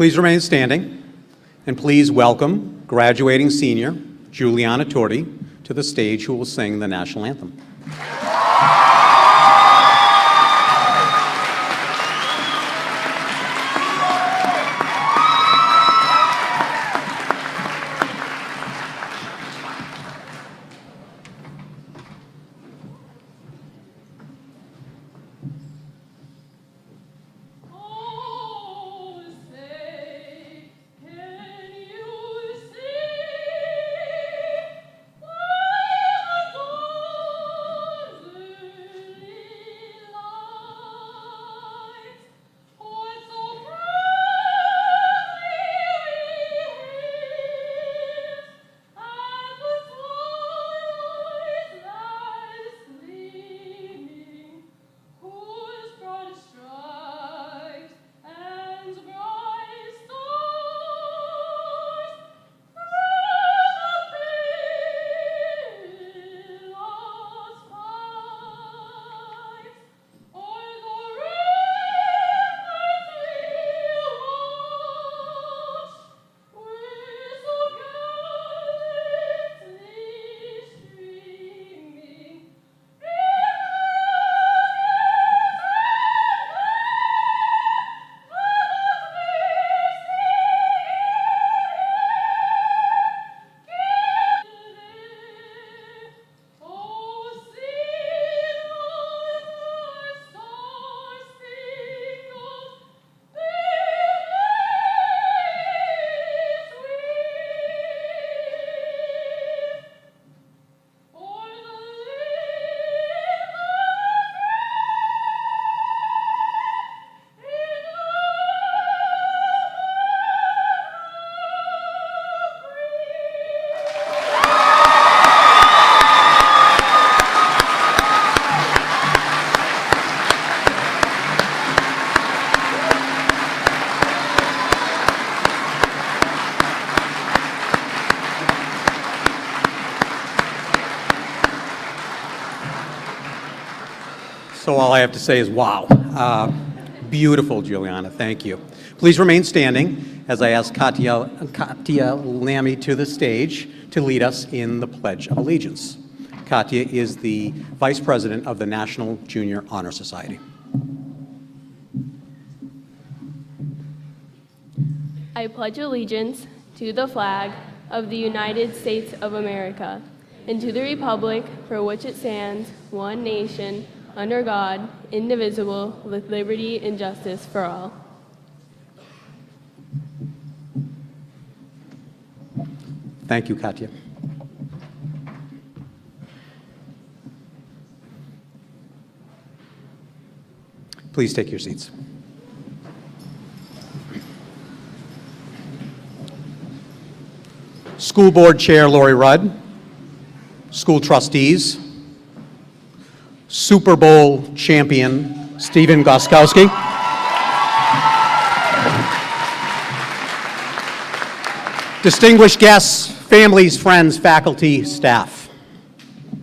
Please remain standing, and please welcome graduating senior Juliana Torti to the stage, who will sing the national anthem. So all I have to say is, wow. Beautiful, Juliana. Thank you. Please remain standing as I ask Katia Lamy to the stage to lead us in the Pledge of Allegiance. Katia is the Vice President of the National Junior Honor Society. I pledge allegiance to the flag of the United States of America and to the republic for which it stands, one nation, under God, indivisible, with liberty and justice for all. Thank you, Katia. Please take your seats. School Board Chair Lori Rudd, school trustees, Super Bowl champion Stephen Goskowski, distinguished guests, families, friends, faculty, staff,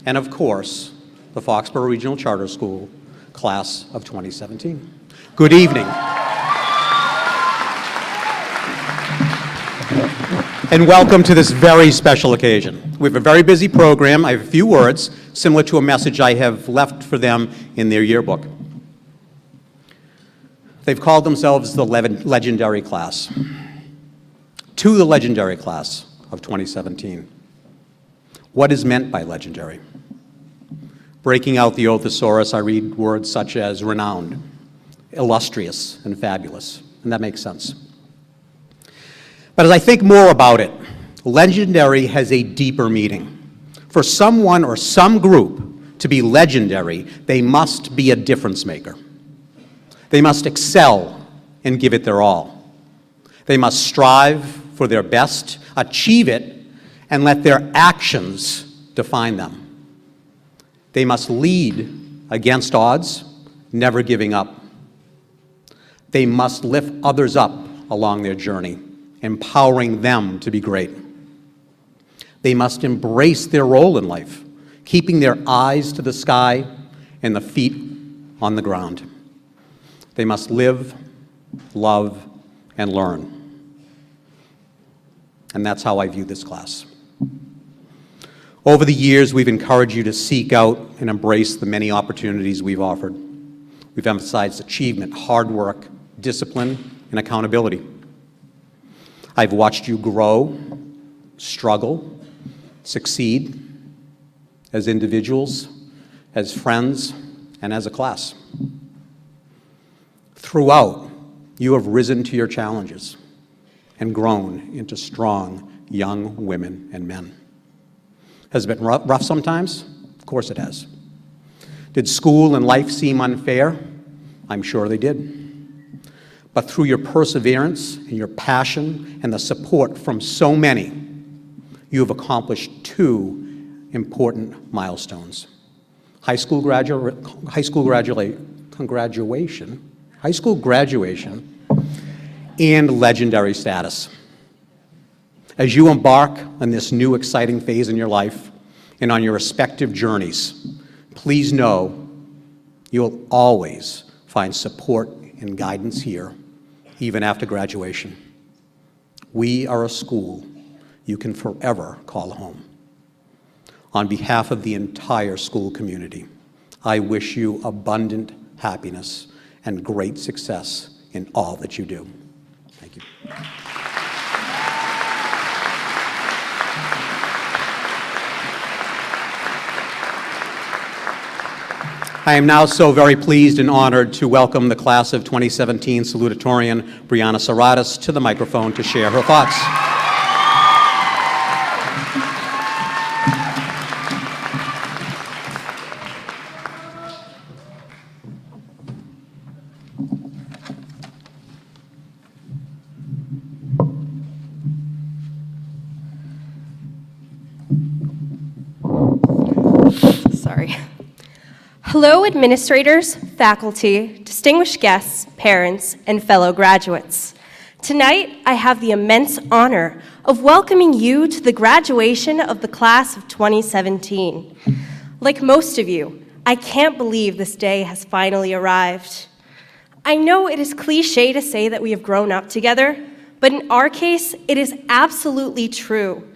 and of course, the Foxborough Regional Charter School class of 2017. Good evening. And welcome to this very special occasion. We have a very busy program. I have a few words similar to a message I have left for them in their yearbook. They've called themselves the legendary class. To the legendary class of 2017. What is meant by legendary? Breaking out the Othosaurus, I read words such as renowned, illustrious, and fabulous, and that makes sense. But as I think more about it, legendary has a deeper meaning. For someone or some group to be legendary, they must be a difference maker. They must excel and give it their all. They must strive for their best, achieve it, and let their actions define them. They must lead against odds, never giving up. They must lift others up along their journey, empowering them to be great. They must embrace their role in life, keeping their eyes to the sky and the feet on the ground. They must live, love, and learn. and that's how I view this class. Over the years, we've encouraged you to seek out and embrace the many opportunities we've offered. We've emphasized achievement, hard work, discipline, and accountability. I've watched you grow, struggle, succeed as individuals, as friends, and as a class. Throughout, you have risen to your challenges and grown into strong young women and men. Has it been rough sometimes? Of course it has. Did school and life seem unfair? I'm sure they did. But through your perseverance and your passion and the support from so many, you have accomplished two important milestones: high school graduation, and legendary status. As you embark on this new exciting phase in your life and on your respective journeys, please know you'll always find support and guidance here, even after graduation. We are a school you can forever call home. On behalf of the entire school community, I wish you abundant happiness and great success in all that you do. Thank you. I am now so very pleased and honored to welcome the class of 2017 salutatorian Brianna Serratis to the microphone to share her thoughts. Sorry. Hello, administrators, faculty, distinguished guests, parents, and fellow graduates. Tonight, I have the immense honor of welcoming you to the graduation of the class of 2017. Like most of you, I can't believe this day has finally arrived. I know it is cliche to say that we have grown up together, but in our case, it is absolutely true.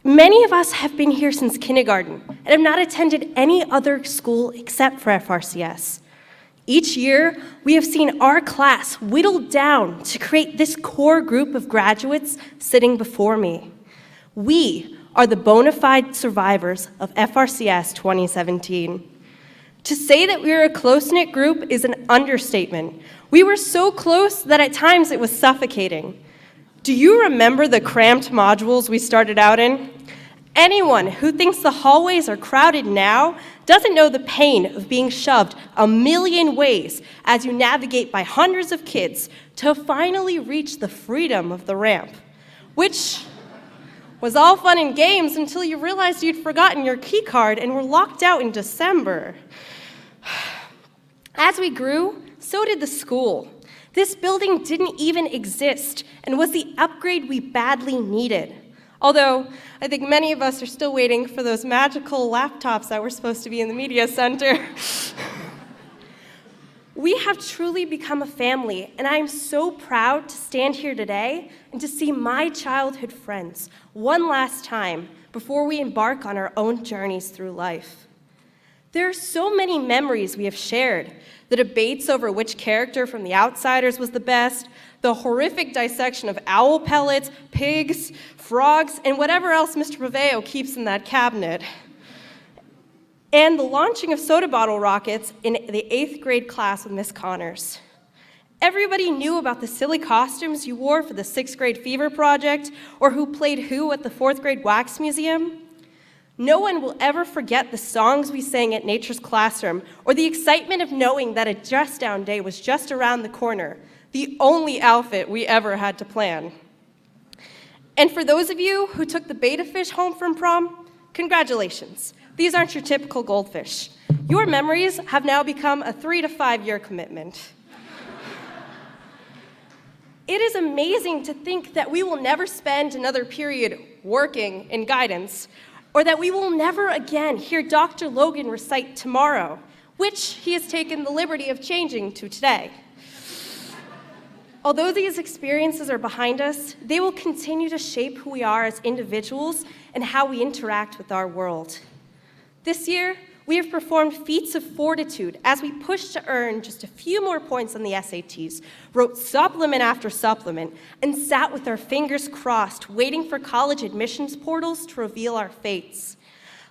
Many of us have been here since kindergarten and have not attended any other school except for FRCS. Each year, we have seen our class whittled down to create this core group of graduates sitting before me. We are the bona fide survivors of FRCS 2017. To say that we are a close-knit group is an understatement. We were so close that at times it was suffocating. Do you remember the cramped modules we started out in? Anyone who thinks the hallways are crowded now doesn't know the pain of being shoved a million ways as you navigate by hundreds of kids to finally reach the freedom of the ramp, which was all fun and games until you realized you'd forgotten your key card and were locked out in December. As we grew, so did the school. This building didn't even exist and was the upgrade we badly needed. Although, I think many of us are still waiting for those magical laptops that were supposed to be in the media center. We have truly become a family, and I am so proud to stand here today and to see my childhood friends one last time before we embark on our own journeys through life. There are so many memories we have shared. The debates over which character from The Outsiders was the best, the horrific dissection of owl pellets, pigs, frogs, and whatever else Mr. Paveo keeps in that cabinet, and the launching of soda bottle rockets in the 8th grade class with Miss Connors. Everybody knew about the silly costumes you wore for the 6th grade fever project, or who played who at the 4th grade wax museum. No one will ever forget the songs we sang at Nature's Classroom, or the excitement of knowing that a dress down day was just around the corner, the only outfit we ever had to plan. And for those of you who took the betta fish home from prom, congratulations. These aren't your typical goldfish. Your memories have now become a 3 to 5 year commitment. It is amazing to think that we will never spend another period working in guidance, or that we will never again hear Dr. Logan recite tomorrow, which he has taken the liberty of changing to today. Although these experiences are behind us, they will continue to shape who we are as individuals and how we interact with our world. This year, we have performed feats of fortitude as we pushed to earn just a few more points on the SATs, wrote supplement after supplement, and sat with our fingers crossed, waiting for college admissions portals to reveal our fates.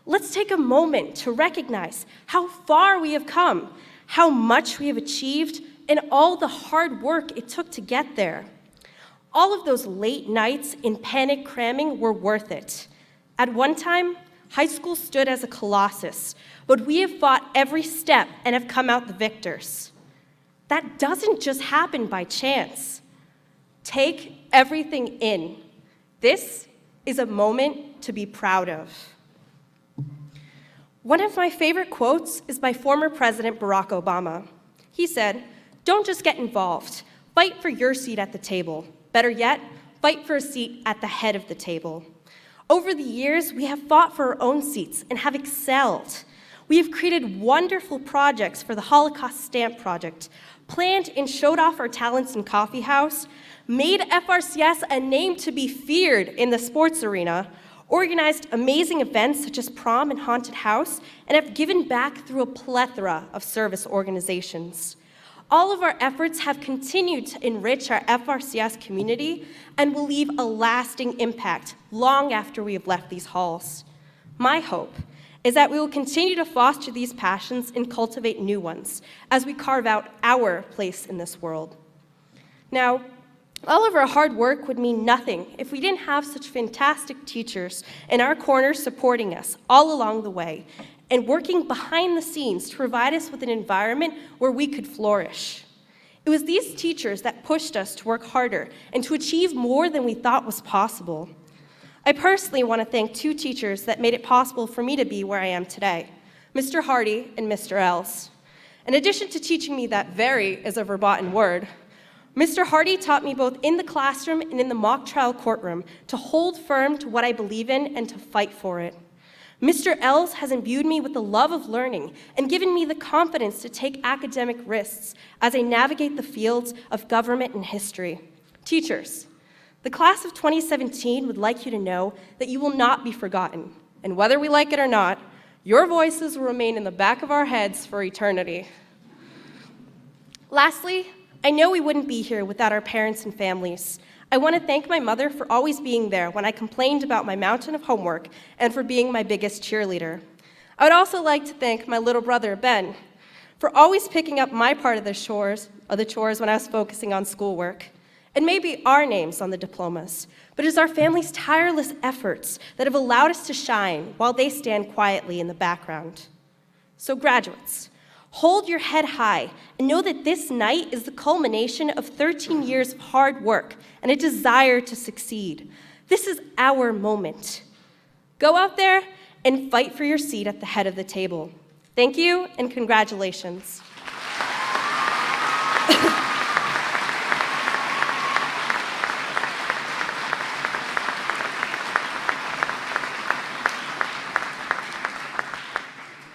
Let's take a moment to recognize how far we have come, how much we have achieved, and all the hard work it took to get there. All of those late nights in panic cramming were worth it. At one time, high school stood as a colossus, but we have fought every step and have come out the victors. That doesn't just happen by chance. Take everything in. This is a moment to be proud of. One of my favorite quotes is by former President Barack Obama. He said, "Don't just get involved. Fight for your seat at the table. Better yet, fight for a seat at the head of the table." Over the years, we have fought for our own seats and have excelled. We have created wonderful projects for the Holocaust Stamp Project, planned and showed off our talents in Coffee House, made FRCS a name to be feared in the sports arena, organized amazing events such as prom and haunted house, and have given back through a plethora of service organizations. All of our efforts have continued to enrich our FRCS community and will leave a lasting impact long after we have left these halls. My hope is that we will continue to foster these passions and cultivate new ones as we carve out our place in this world. Now, all of our hard work would mean nothing if we didn't have such fantastic teachers in our corner supporting us all along the way and working behind the scenes to provide us with an environment where we could flourish. It was these teachers that pushed us to work harder and to achieve more than we thought was possible. I personally want to thank two teachers that made it possible for me to be where I am today, Mr. Hardy and Mr. Els. In addition to teaching me that very is a verboten word, Mr. Hardy taught me both in the classroom and in the mock trial courtroom to hold firm to what I believe in and to fight for it. Mr. Els has imbued me with the love of learning and given me the confidence to take academic risks as I navigate the fields of government and history. Teachers, the class of 2017 would like you to know that you will not be forgotten, and whether we like it or not, your voices will remain in the back of our heads for eternity. Lastly, I know we wouldn't be here without our parents and families. I want to thank my mother for always being there when I complained about my mountain of homework and for being my biggest cheerleader. I would also like to thank my little brother, Ben, for always picking up my part of the chores when I was focusing on schoolwork. It may be our names on the diplomas, but it is our family's tireless efforts that have allowed us to shine while they stand quietly in the background. So graduates, hold your head high and know that this night is the culmination of 13 years of hard work and a desire to succeed. This is our moment. Go out there and fight for your seat at the head of the table. Thank you and congratulations.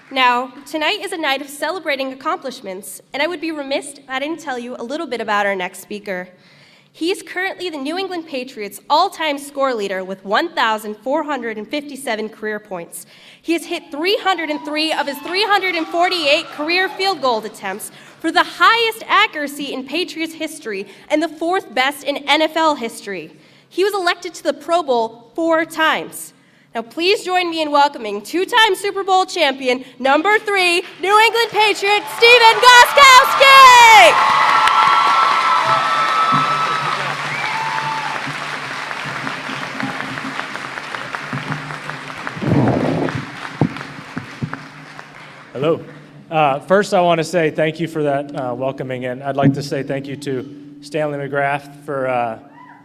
Now, tonight is a night of celebrating accomplishments, and I would be remiss if I didn't tell you a little bit about our next speaker. He is currently the New England Patriots' all-time score leader with 1,457 career points. He has hit 303 of his 348 career field goal attempts for the highest accuracy in Patriots history and the fourth best in NFL history. He was elected to the Pro Bowl 4 times. Now, please join me in welcoming two-time Super Bowl champion, number 3, New England Patriot, Stephen Gostkowski! Hello. First, I want to say thank you for that welcoming, and I'd like to say thank you to Stanley McGrath for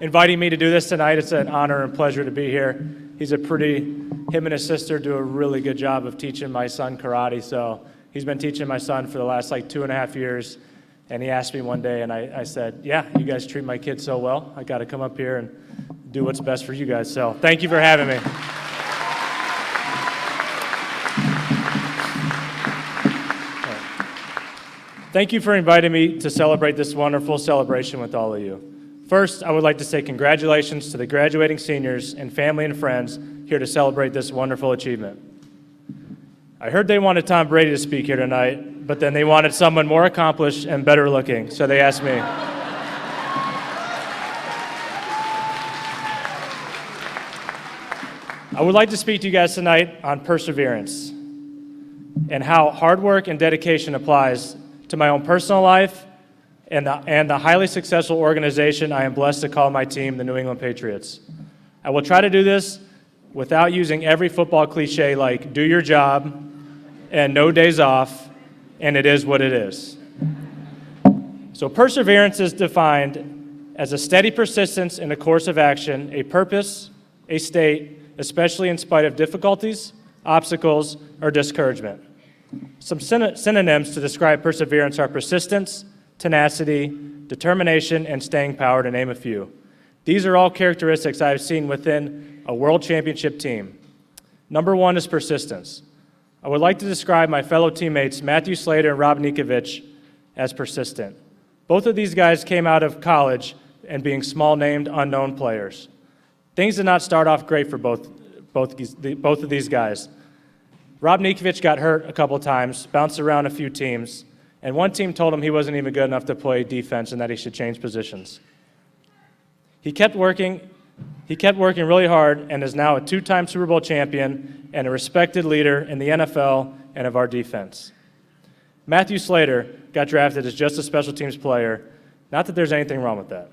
inviting me to do this tonight. It's an honor and pleasure to be here. Him and his sister do a really good job of teaching my son karate, so he's been teaching my son for the last 2.5 years, and he asked me one day, and I said, yeah, you guys treat my kid so well, I got to come up here and do what's best for you guys, so thank you for having me. Thank you for inviting me to celebrate this wonderful celebration with all of you. First, I would like to say congratulations to the graduating seniors and family and friends here to celebrate this wonderful achievement. I heard they wanted Tom Brady to speak here tonight, but then they wanted someone more accomplished and better looking, so they asked me. I would like to speak to you guys tonight on perseverance and how hard work and dedication applies to my own personal life and the highly successful organization I am blessed to call my team, the New England Patriots. I will try to do this without using every football cliche like do your job and no days off, and it is what it is. So perseverance is defined as a steady persistence in a course of action, a purpose, a state, especially in spite of difficulties, obstacles, or discouragement. Some synonyms to describe perseverance are persistence, tenacity, determination, and staying power, to name a few. These are all characteristics I have seen within a world championship team. Number one is persistence. I would like to describe my fellow teammates, Matthew Slater and Rob Nikovich, as persistent. Both of these guys came out of college and being small-named, unknown players. Things did not start off great for both of these guys. Rob Nikovich got hurt a couple times, bounced around a few teams, and one team told him he wasn't even good enough to play defense and that he should change positions. He kept working really hard and is now a two-time Super Bowl champion and a respected leader in the NFL and of our defense. Matthew Slater got drafted as just a special teams player. Not that there's anything wrong with that.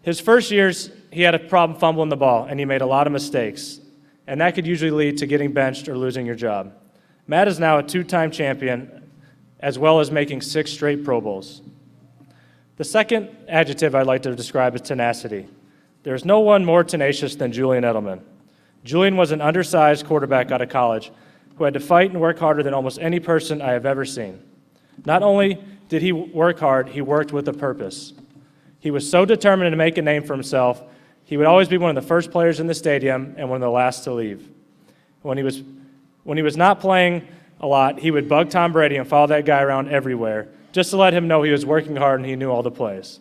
His first years, he had a problem fumbling the ball, and he made a lot of mistakes, and that could usually lead to getting benched or losing your job. Matt is now a two-time champion, as well as making 6 straight Pro Bowls. The second adjective I'd like to describe is tenacity. There's no one more tenacious than Julian Edelman. Julian was an undersized quarterback out of college who had to fight and work harder than almost any person I have ever seen. Not only did he work hard, he worked with a purpose. He was so determined to make a name for himself, he would always be one of the first players in the stadium and one of the last to leave. When he was not playing a lot, he would bug Tom Brady and follow that guy around everywhere, just to let him know he was working hard and he knew all the plays.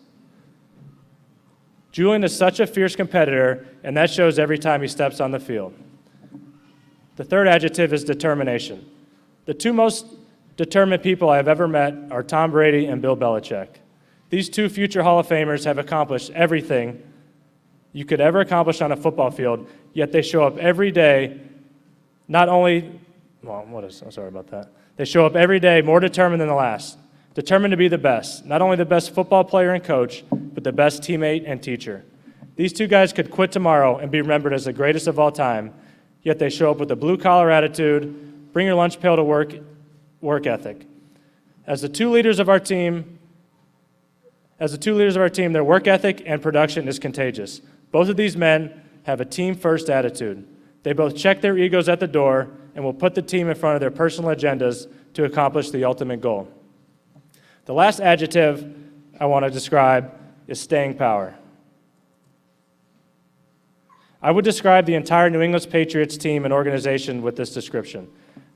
Julian is such a fierce competitor, and that shows every time he steps on the field. The third adjective is determination. The two most determined people I have ever met are Tom Brady and Bill Belichick. These two future Hall of Famers have accomplished everything you could ever accomplish on a football field, yet they show up every day, They show up every day more determined than the last, determined to be the best, not only the best football player and coach, but the best teammate and teacher. These two guys could quit tomorrow and be remembered as the greatest of all time, yet they show up with a blue-collar attitude, bring your lunch pail to work ethic. As the two leaders of our team, their work ethic and production is contagious. Both of these men have a team-first attitude. They both check their egos at the door and will put the team in front of their personal agendas to accomplish the ultimate goal. The last adjective I want to describe is staying power. I would describe the entire New England Patriots team and organization with this description.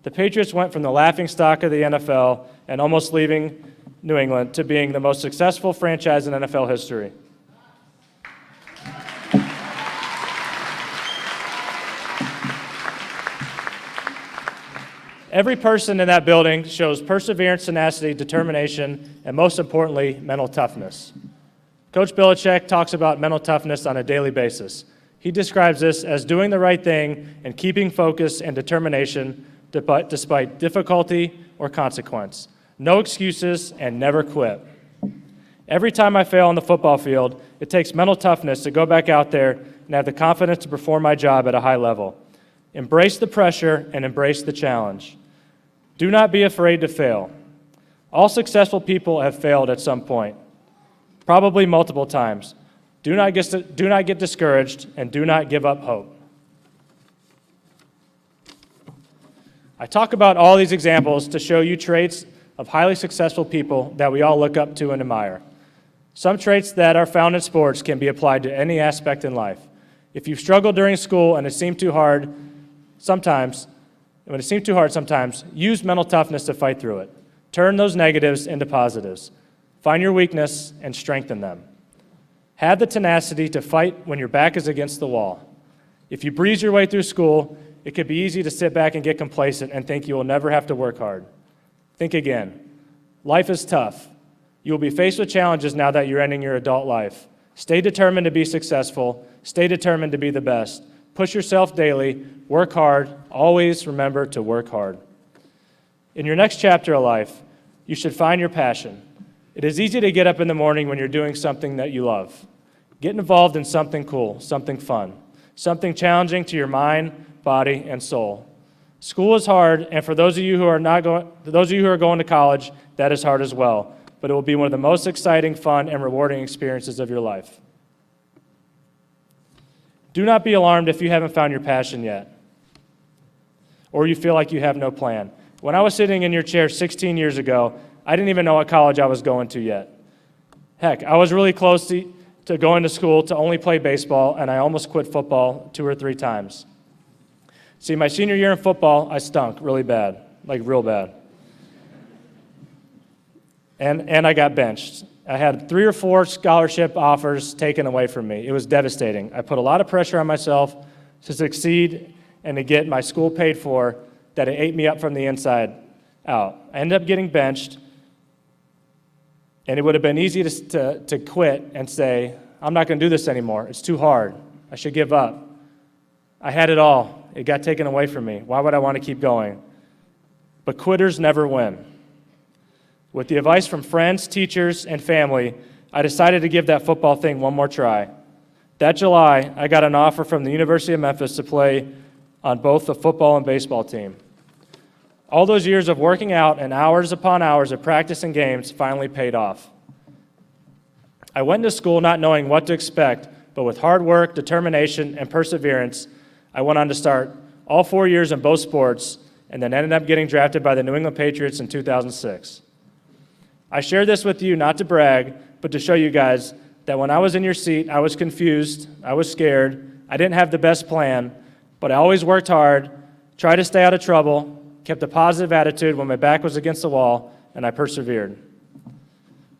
The Patriots went from the laughingstock of the NFL and almost leaving New England to being the most successful franchise in NFL history. Every person in that building shows perseverance, tenacity, determination, and most importantly, mental toughness. Coach Belichick talks about mental toughness on a daily basis. He describes this as doing the right thing and keeping focus and determination despite difficulty or consequence. No excuses and never quit. Every time I fail on the football field, it takes mental toughness to go back out there and have the confidence to perform my job at a high level. Embrace the pressure and embrace the challenge. Do not be afraid to fail. All successful people have failed at some point, probably multiple times. Do not get discouraged and do not give up hope. I talk about all these examples to show you traits of highly successful people that we all look up to and admire. Some traits that are found in sports can be applied to any aspect in life. If you've struggled during school and it seemed too hard sometimes, use mental toughness to fight through it. Turn those negatives into positives. Find your weakness and strengthen them. Have the tenacity to fight when your back is against the wall. If you breeze your way through school, it could be easy to sit back and get complacent and think you will never have to work hard. Think again. Life is tough. You will be faced with challenges now that you're ending your adult life. Stay determined to be successful. Stay determined to be the best. Push yourself daily. Work hard. Always remember to work hard. In your next chapter of life, you should find your passion. It is easy to get up in the morning when you're doing something that you love. Get involved in something cool, something fun, something challenging to your mind, body, and soul. School is hard, and for those of you who are going to college, that is hard as well. But it will be one of the most exciting, fun, and rewarding experiences of your life. Do not be alarmed if you haven't found your passion yet, or you feel like you have no plan. When I was sitting in your chair 16 years ago, I didn't even know what college I was going to yet. Heck, I was really close to going to school to only play baseball, and I almost quit football 2 or 3 times. See, my senior year in football, I stunk really bad, like real bad. And I got benched. I had 3 or 4 scholarship offers taken away from me. It was devastating. I put a lot of pressure on myself to succeed and to get my school paid for, that it ate me up from the inside out. I ended up getting benched, and it would have been easy to quit and say, I'm not going to do this anymore. It's too hard. I should give up. I had it all. It got taken away from me. Why would I want to keep going? But quitters never win. With the advice from friends, teachers, and family, I decided to give that football thing one more try. That July, I got an offer from the University of Memphis to play on both the football and baseball team. All those years of working out and hours upon hours of practice and games finally paid off. I went to school not knowing what to expect, but with hard work, determination, and perseverance, I went on to start all 4 years in both sports and then ended up getting drafted by the New England Patriots in 2006. I share this with you not to brag, but to show you guys that when I was in your seat, I was confused, I was scared, I didn't have the best plan, but I always worked hard, tried to stay out of trouble, kept a positive attitude when my back was against the wall, and I persevered.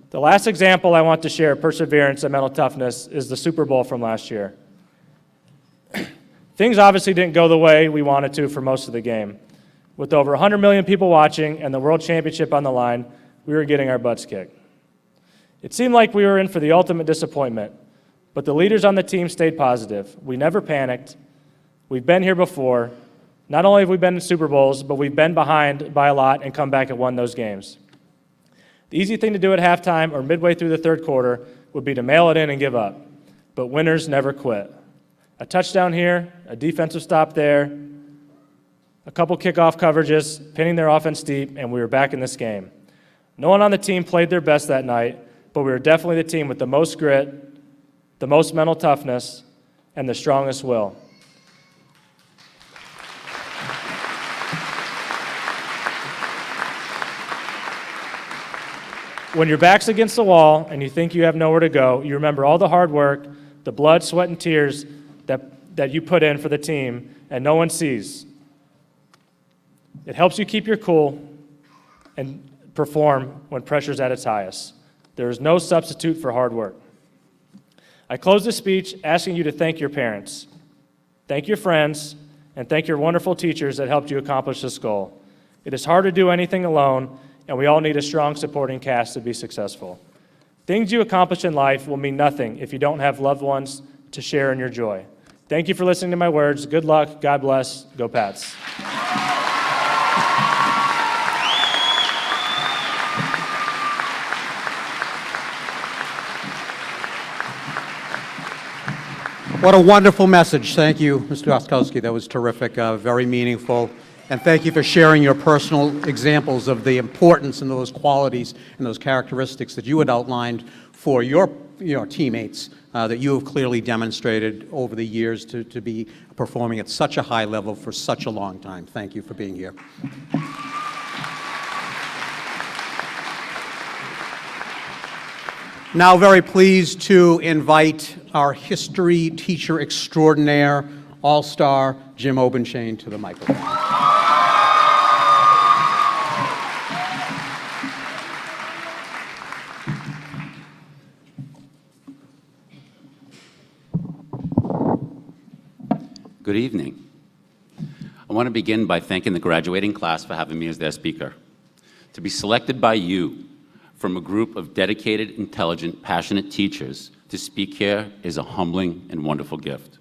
The last example I want to share of perseverance and mental toughness is the Super Bowl from last year. Things obviously didn't go the way we wanted to for most of the game. With over 100 million people watching and the World Championship on the line, we were getting our butts kicked. It seemed like we were in for the ultimate disappointment, but the leaders on the team stayed positive. We never panicked. We've been here before. Not only have we been in Super Bowls, but we've been behind by a lot and come back and won those games. The easy thing to do at halftime or midway through the third quarter would be to mail it in and give up. But winners never quit. A touchdown here, a defensive stop there, a couple kickoff coverages, pinning their offense deep, and we were back in this game. No one on the team played their best that night, but we were definitely the team with the most grit, the most mental toughness, and the strongest will. When your back's against the wall and you think you have nowhere to go, you remember all the hard work, the blood, sweat, and tears that you put in for the team, and no one sees. It helps you keep your cool and perform when pressure's at its highest. There is no substitute for hard work. I close this speech asking you to thank your parents, thank your friends, and thank your wonderful teachers that helped you accomplish this goal. It is hard to do anything alone, and we all need a strong supporting cast to be successful. Things you accomplish in life will mean nothing if you don't have loved ones to share in your joy. Thank you for listening to my words. Good luck. God bless. Go Pats. What a wonderful message. Thank you, Mr. Oskowski. That was terrific, very meaningful. And thank you for sharing your personal examples of the importance and those qualities and those characteristics that you had outlined for your teammates that you have clearly demonstrated over the years to be performing at such a high level for such a long time. Thank you for being here. Now very pleased to invite our history teacher extraordinaire, all-star Jim Obenchain to the microphone. Good evening. I want to begin by thanking the graduating class for having me as their speaker. To be selected by you from a group of dedicated, intelligent, passionate teachers to speak here is a humbling and wonderful gift.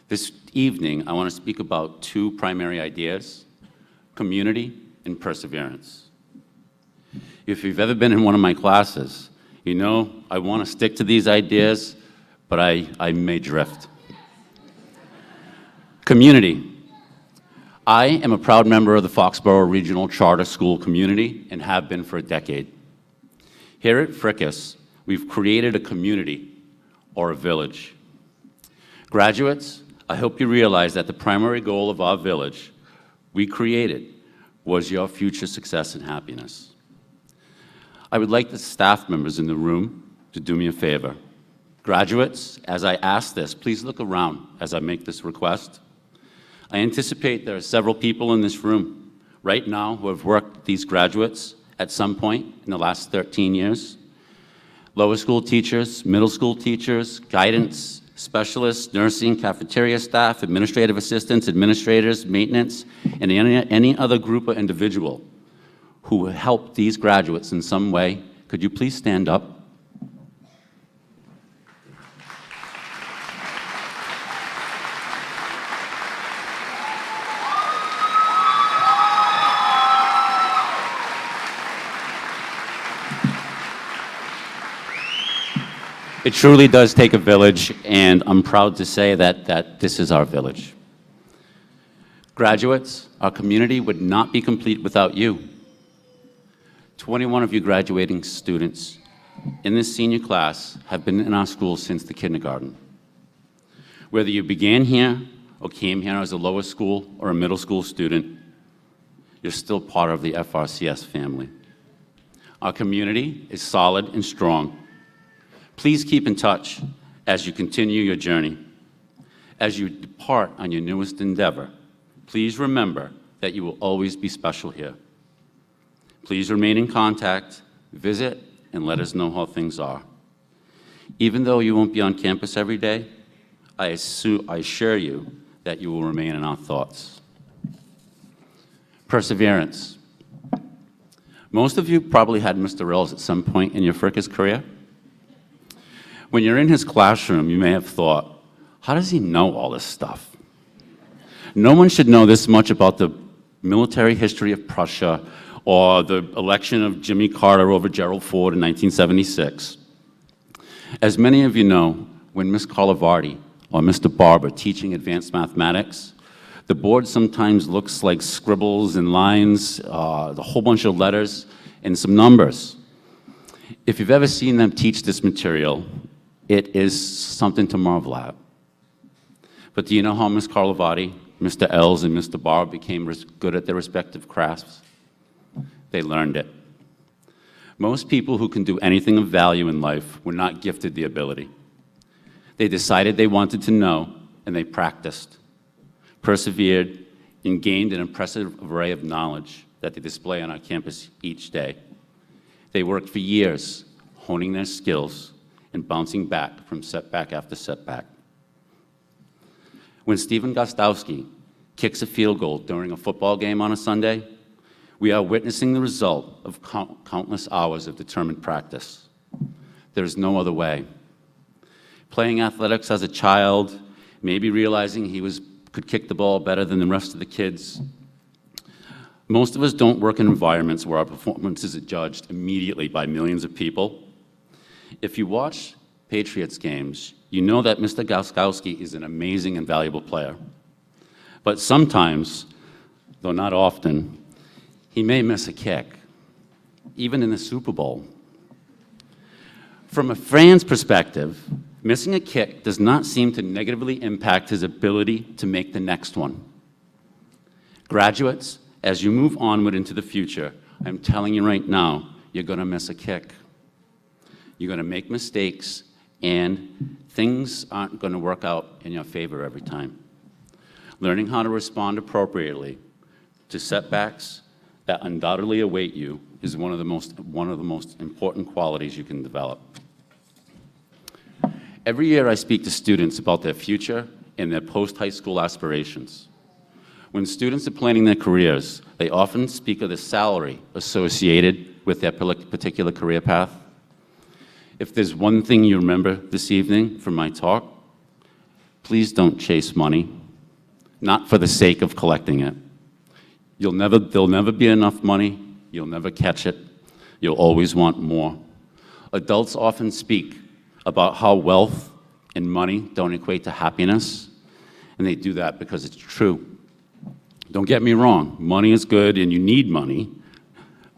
This evening, I want to speak about two primary ideas: community and perseverance. If you've ever been in one of my classes, you know I want to stick to these ideas, but I may drift. Community. I am a proud member of the Foxborough Regional Charter School community and have been for a decade. Here at FRCS, we've created a community, or a village. Graduates, I hope you realize that the primary goal of our village we created was your future success and happiness. I would like the staff members in the room to do me a favor. Graduates, as I ask this, please look around as I make this request. I anticipate there are several people in this room right now who have worked with these graduates at some point in the last 13 years. Lower school teachers, middle school teachers, guidance specialists, nursing, cafeteria staff, administrative assistants, administrators, maintenance, and any other group or individual who helped these graduates in some way. Could you please stand up? It truly does take a village, and I'm proud to say that this is our village. Graduates, our community would not be complete without you. 21 of you graduating students in this senior class have been in our school since the kindergarten. Whether you began here or came here as a lower school or a middle school student, you're still part of the FRCS family. Our community is solid and strong. Please keep in touch as you continue your journey. As you depart on your newest endeavor, please remember that you will always be special here. Please remain in contact, visit, and let us know how things are. Even though you won't be on campus every day, I assure you that you will remain in our thoughts. Perseverance. Most of you probably had Mr. Ells at some point in your FRCS career. When you're in his classroom, you may have thought, how does he know all this stuff? No one should know this much about the military history of Prussia or the election of Jimmy Carter over Gerald Ford in 1976. As many of you know, when Ms. Colavardi or Mr. Barber are teaching advanced mathematics, the board sometimes looks like scribbles and lines, a whole bunch of letters, and some numbers. If you've ever seen them teach this material, it is something to marvel at. But do you know how Ms. Colavardi, Mr. Ells, and Mr. Barber became good at their respective crafts? They learned it. Most people who can do anything of value in life were not gifted the ability. They decided they wanted to know, and they practiced, persevered, and gained an impressive array of knowledge that they display on our campus each day. They worked for years, honing their skills and bouncing back from setback after setback. When Stephen Gostowski kicks a field goal during a football game on a Sunday, we are witnessing the result of countless hours of determined practice. There is no other way. Playing athletics as a child, maybe realizing he could kick the ball better than the rest of the kids. Most of us don't work in environments where our performance is judged immediately by millions of people. If you watch Patriots games, you know that Mr. Gostowski is an amazing and valuable player. But sometimes, though not often, he may miss a kick, even in the Super Bowl. From a fan's perspective, missing a kick does not seem to negatively impact his ability to make the next one. Graduates, as you move onward into the future, I'm telling you right now, you're going to miss a kick. You're going to make mistakes, and things aren't going to work out in your favor every time. Learning how to respond appropriately to setbacks that undoubtedly await you is one of the most important qualities you can develop. Every year I speak to students about their future and their post-high school aspirations. When students are planning their careers, they often speak of the salary associated with their particular career path. If there's one thing you remember this evening from my talk, please don't chase money, not for the sake of collecting it. There'll never be enough money, you'll never catch it, you'll always want more. Adults often speak about how wealth and money don't equate to happiness, and they do that because it's true. Don't get me wrong, money is good and you need money,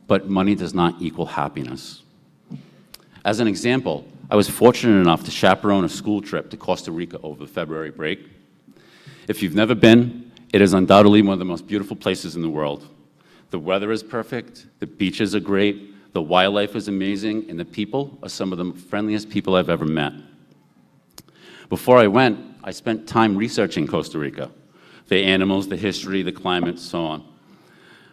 but money does not equal happiness. As an example, I was fortunate enough to chaperone a school trip to Costa Rica over the February break. If you've never been, it is undoubtedly one of the most beautiful places in the world. The weather is perfect, the beaches are great, the wildlife is amazing, and the people are some of the friendliest people I've ever met. Before I went, I spent time researching Costa Rica, the animals, the history, the climate, so on.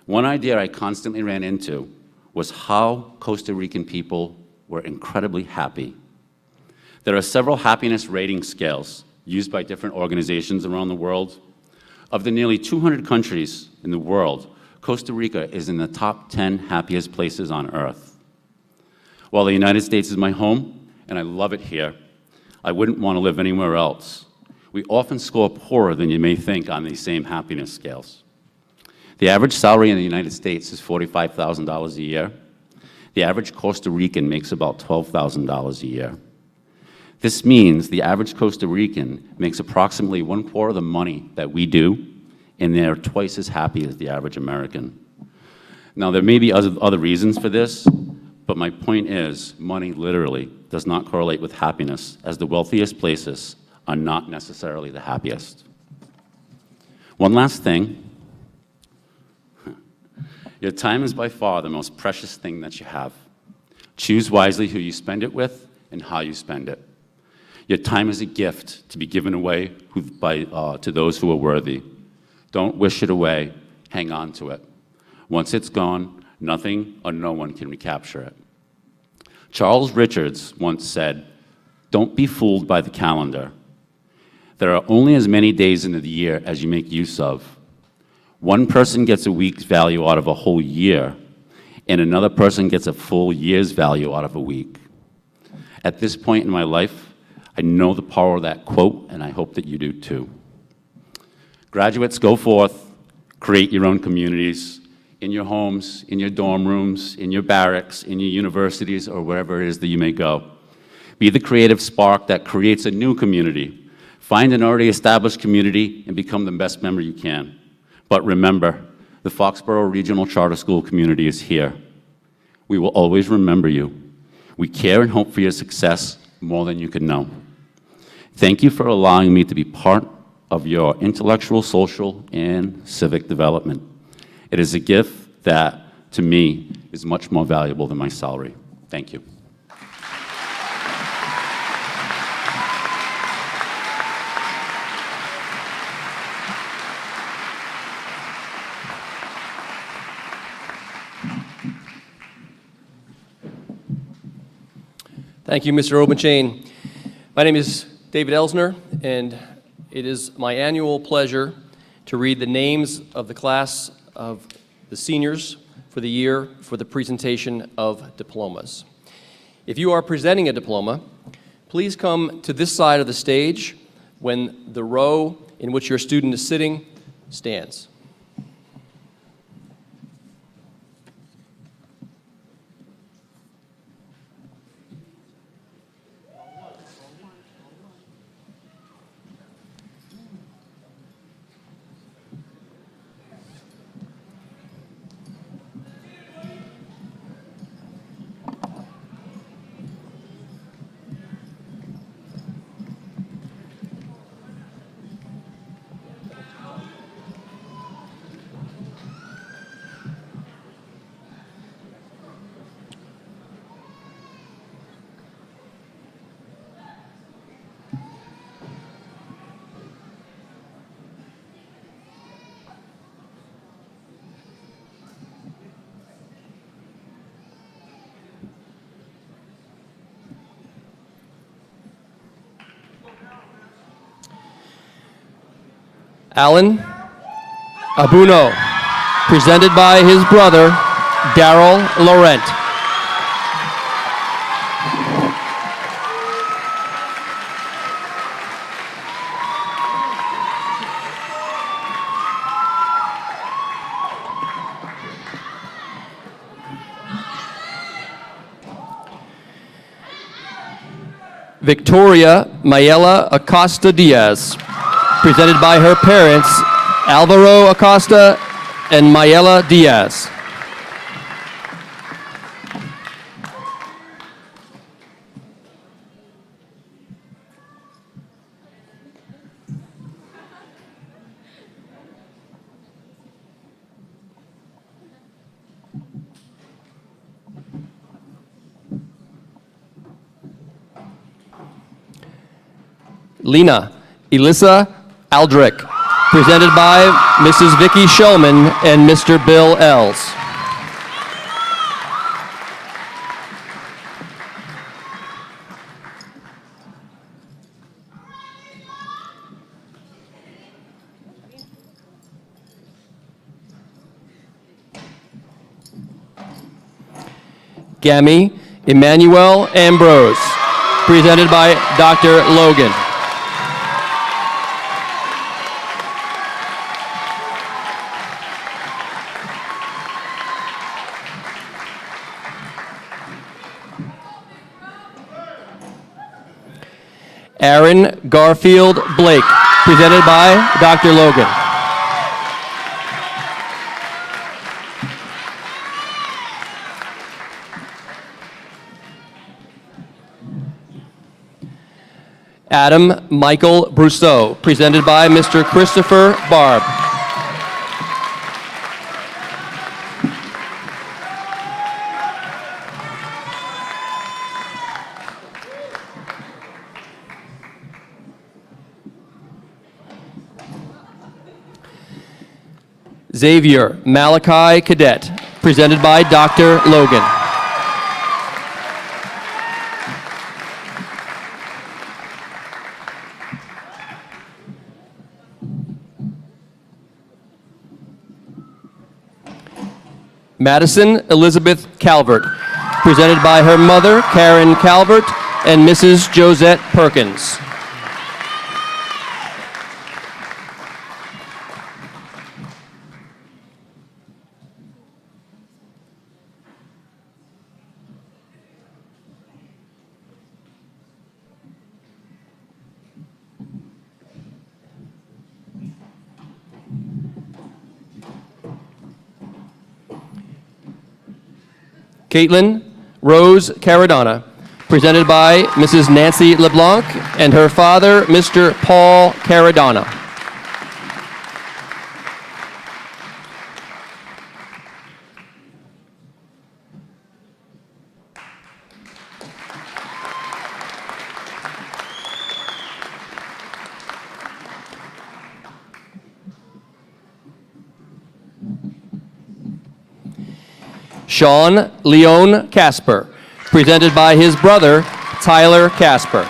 One idea I constantly ran into was how Costa Rican people were incredibly happy. There are several happiness rating scales used by different organizations around the world. Of the nearly 200 countries in the world, Costa Rica is in the top 10 happiest places on earth. While the United States is my home, and I love it here, I wouldn't want to live anywhere else. We often score poorer than you may think on these same happiness scales. The average salary in the United States is $45,000 a year. The average Costa Rican makes about $12,000 a year. This means the average Costa Rican makes approximately 1/4 of the money that we do, and they're twice as happy as the average American. Now, there may be other reasons for this, but my point is, money literally does not correlate with happiness, as the wealthiest places are not necessarily the happiest. One last thing. Your time is by far the most precious thing that you have. Choose wisely who you spend it with and how you spend it. Your time is a gift to be given away to those who are worthy. Don't wish it away, hang on to it. Once it's gone, nothing or no one can recapture it. Charles Richards once said, "Don't be fooled by the calendar. There are only as many days in the year as you make use of. One person gets a week's value out of a whole year, and another person gets a full year's value out of a week." At this point in my life, I know the power of that quote, and I hope that you do too. Graduates, go forth, create your own communities, in your homes, in your dorm rooms, in your barracks, in your universities, or wherever it is that you may go. Be the creative spark that creates a new community. Find an already established community and become the best member you can. But remember, the Foxborough Regional Charter School community is here. We will always remember you. We care and hope for your success more than you can know. Thank you for allowing me to be part of your intellectual, social, and civic development. It is a gift that, to me, is much more valuable than my salary. Thank you. Thank you, Mr. Obenchain. My name is David Elsner, and it is my annual pleasure to read the names of the class of the seniors for the year for the presentation of diplomas. If you are presenting a diploma, please come to this side of the stage when the row in which your student is sitting stands. Alan Abuno, presented by his brother, Daryl Laurent. Victoria Mayela Acosta Diaz, presented by her parents, Alvaro Acosta and Mayela Diaz. Lena Elissa Aldrich, presented by Mrs. Vicky Shulman and Mr. Bill Els. Gammy Emmanuel Ambrose, presented by Dr. Logan. Aaron Garfield Blake, presented by Dr. Logan. Adam Michael Brousseau, presented by Mr. Christopher Barb. Xavier Malachi Cadet, presented by Dr. Logan. Madison Elizabeth Calvert, presented by her mother, Karen Calvert, and Mrs. Josette Perkins. Caitlin Rose Caradonna, presented by Mrs. Nancy LeBlanc and her father, Mr. Paul Caradonna. Sean Leon Casper, presented by his brother, Tyler Casper.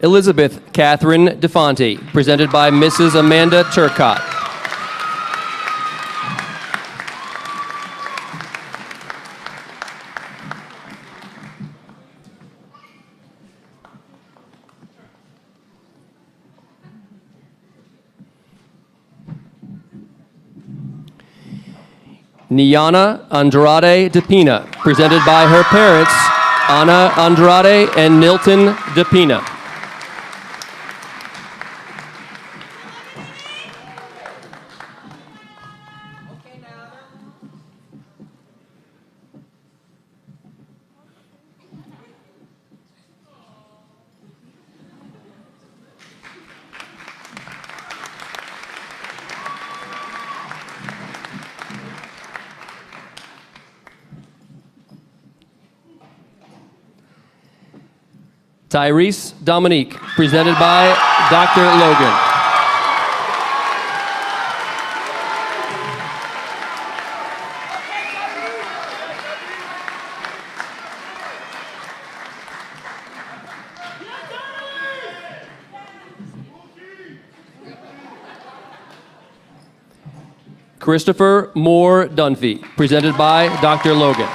Elizabeth Catherine DeFonte, presented by Mrs. Amanda Turcott. Niana Andrade DePina, presented by her parents, Ana Andrade and Nilton DePina. Tyrese Dominique, presented by Dr. Logan. Christopher Moore Dunphy, presented by Dr. Logan.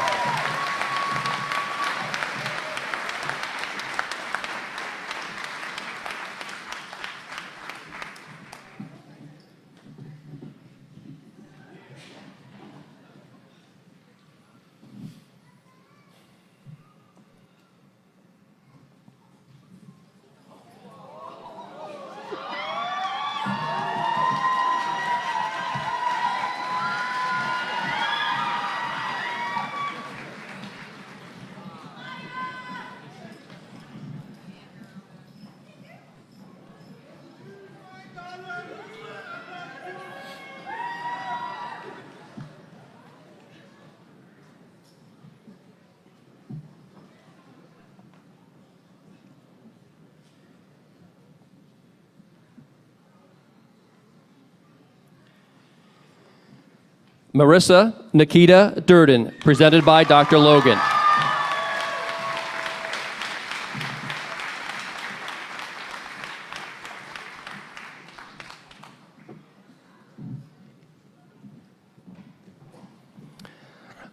Marissa Nikita Durden, presented by Dr. Logan.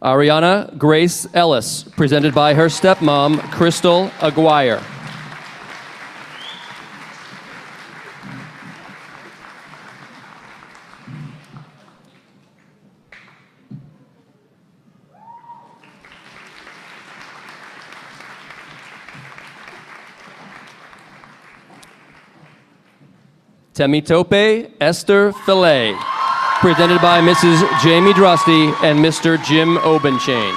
Ariana Grace Ellis, presented by her stepmom, Crystal Aguirre. Temitope Esther Fillet, presented by Mrs. Jamie Drusty and Mr. Jim Obenchain.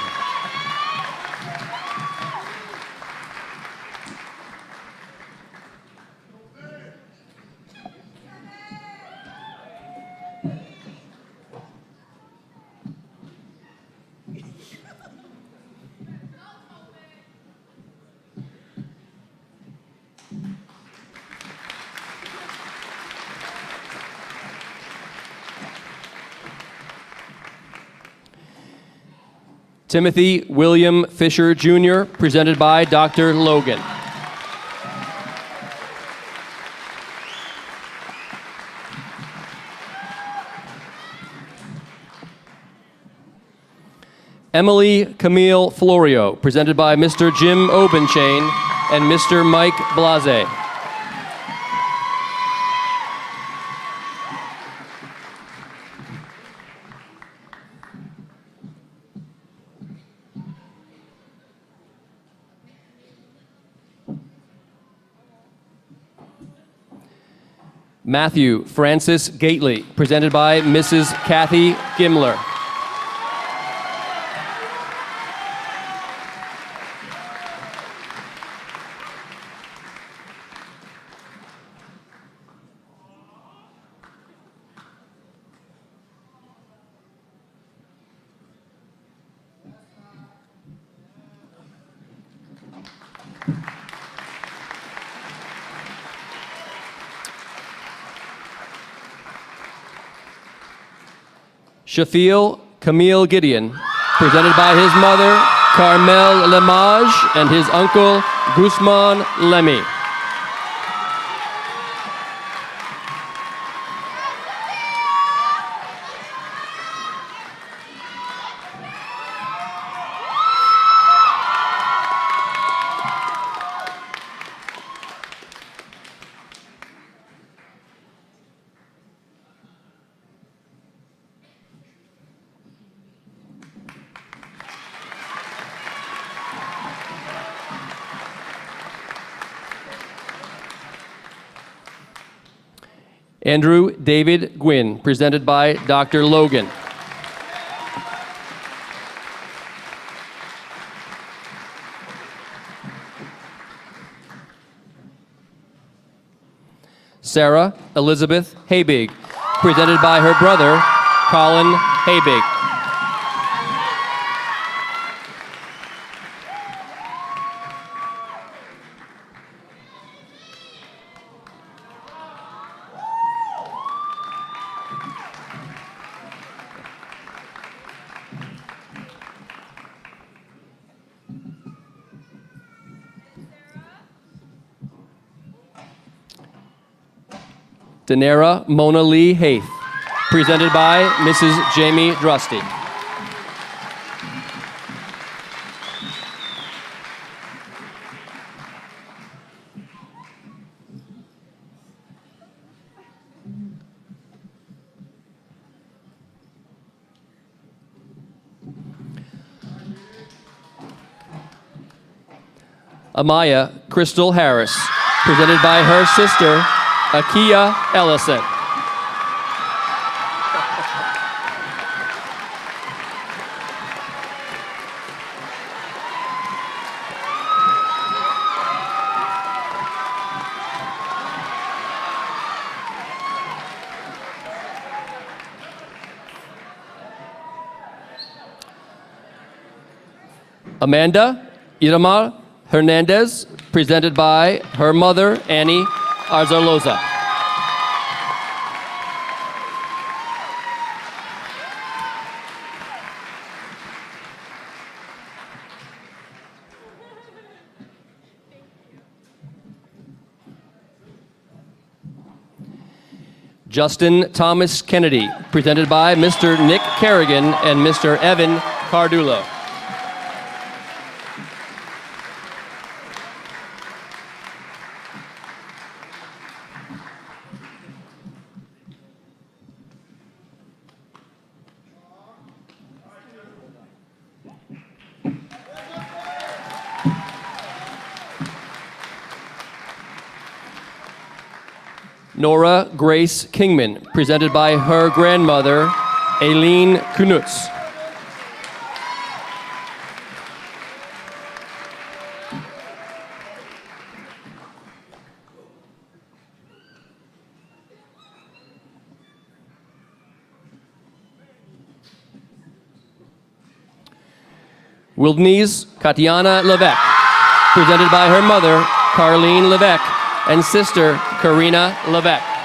Timothy William Fisher Jr., presented by Dr. Logan. Emily Camille Florio, presented by Mr. Jim Obenchain and Mr. Mike Blase. Matthew Francis Gately, presented by Mrs. Kathy Gimler. Shafiel Camille Gideon, presented by his mother, Carmel Lemage, and his uncle, Guzman Lemmy. Andrew David Gwynn, presented by Dr. Logan. Sarah Elizabeth Habig, presented by her brother, Colin Habig. Danera Mona Lee Haith, presented by Mrs. Jamie Drusty. Amaya Crystal Harris, presented by her sister, Akia Ellison. Amanda Iramar Hernandez, presented by her mother, Annie Arzaloza. Justin Thomas Kennedy, presented by Mr. Nick Kerrigan and Mr. Evan Cardulo. Nora Grace Kingman, presented by her grandmother, Aileen Kunutz. Wildnese Katiana Levesque, presented by her mother, Carlene Levesque, and sister, Karina Levesque.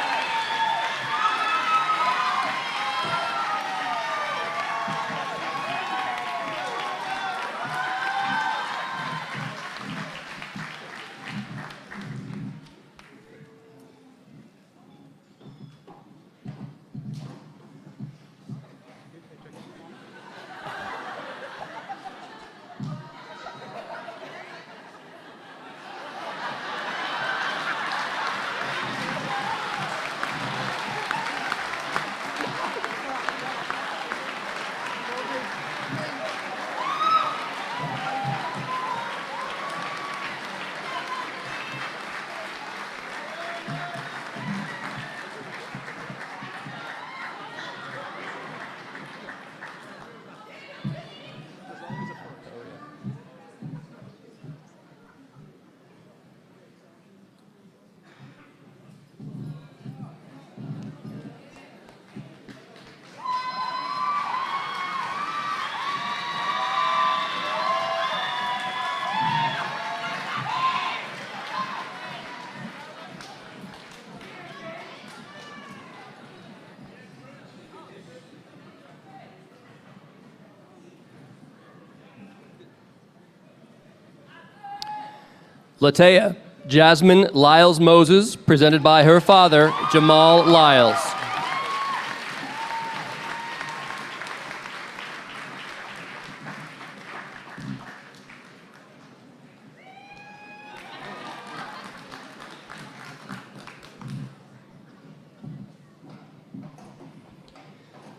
Latea Jasmine Lyles Moses, presented by her father, Jamal Lyles.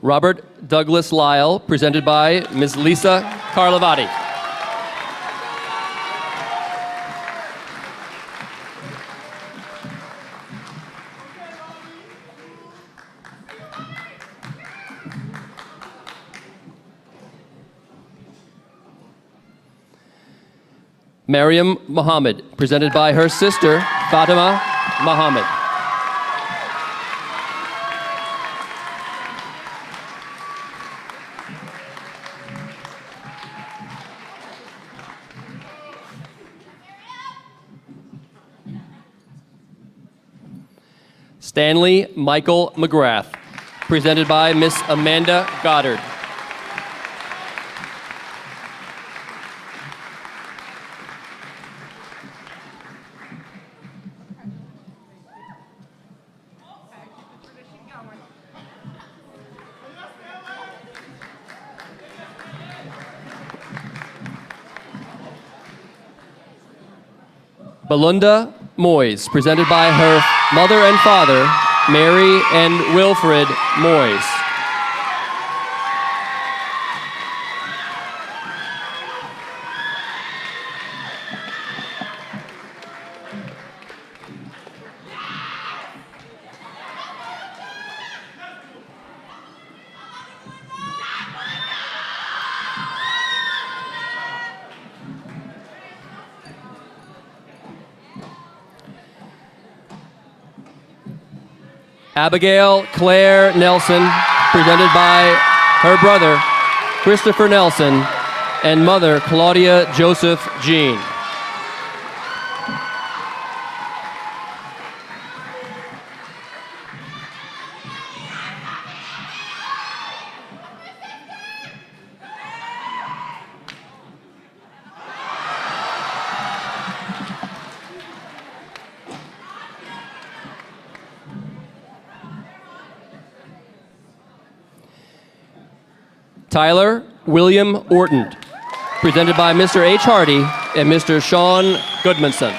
Robert Douglas Lyle, presented by Ms. Lisa Carlavati. Mariam Muhammad, presented by her sister, Fatima Muhammad. Stanley Michael McGrath, presented by Miss Amanda Goddard. Belinda Moyes, presented by her mother and father, Mary and Wilfred Moyes. Abigail Claire Nelson, presented by her brother, Christopher Nelson, and mother, Claudia Joseph Jean. Tyler William Orton, presented by Mr. H. Hardy and Mr. Sean Goodmanson.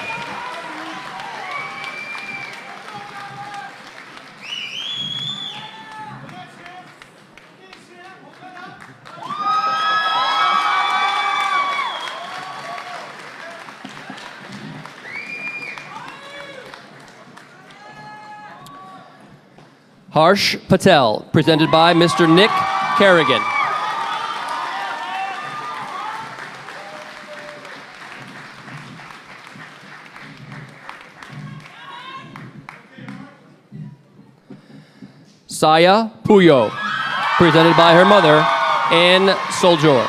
Harsh Patel, presented by Mr. Nick Kerrigan. Saya Puyo, presented by her mother, Anne Soljor.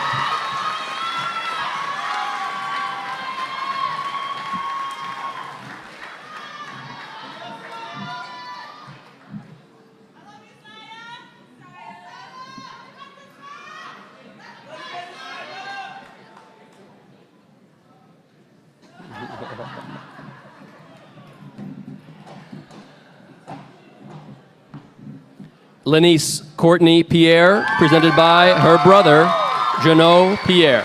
Lenice Courtney Pierre, presented by her brother, Jeannot Pierre.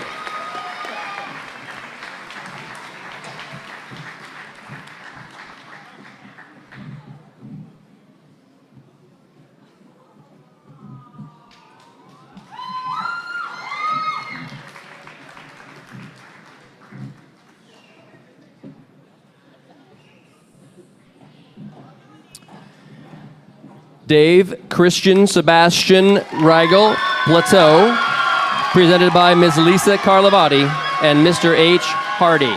Dave Christian Sebastian Rigel Plateau, presented by Ms. Lisa Carlavati and Mr. H. Hardy.